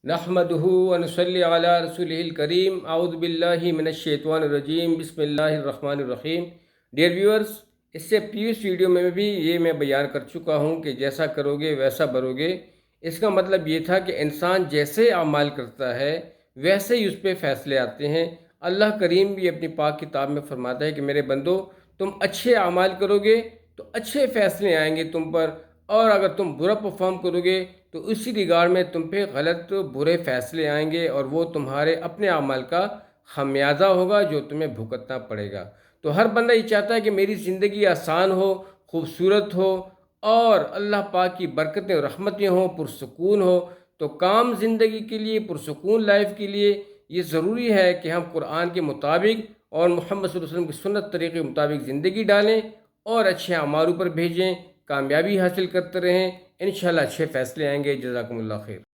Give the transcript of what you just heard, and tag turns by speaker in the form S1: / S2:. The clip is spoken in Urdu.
S1: نحمدہ ونصلی علی رسولہ الکریم اعوذ باللہ من الشیطان الرجیم بسم اللہ الرحمن الرحیم۔ ڈیئر ویورز، اس سے پریویس ویڈیو میں بھی یہ میں بیان کر چکا ہوں کہ جیسا کرو گے ویسا بھرو گے۔ اس کا مطلب یہ تھا کہ انسان جیسے اعمال کرتا ہے ویسے ہی اس پہ فیصلے آتے ہیں۔ اللہ کریم بھی اپنی پاک کتاب میں فرماتا ہے کہ میرے بندو، تم اچھے اعمال کرو گے تو اچھے فیصلے آئیں گے تم پر، اور اگر تم برا پرفارم کرو گے تو اسی ریگارڈ میں تم پہ غلط برے فیصلے آئیں گے، اور وہ تمہارے اپنے اعمال کا خمیازہ ہوگا جو تمہیں بھگتنا پڑے گا۔ تو ہر بندہ یہ چاہتا ہے کہ میری زندگی آسان ہو، خوبصورت ہو، اور اللہ پاک کی برکتیں اور رحمتیں ہوں، پرسکون ہو۔ تو کام زندگی کے لیے، پرسکون لائف کے لیے یہ ضروری ہے کہ ہم قرآن کے مطابق اور محمد صلی اللہ علیہ وسلم کی سنت طریقے کے مطابق زندگی ڈالیں اور اچھے اعمالوں پر بھیجیں، کامیابی حاصل کرتے رہیں۔ انشاءاللہ اچھے فیصلے آئیں گے۔ جزاکم اللہ خیر۔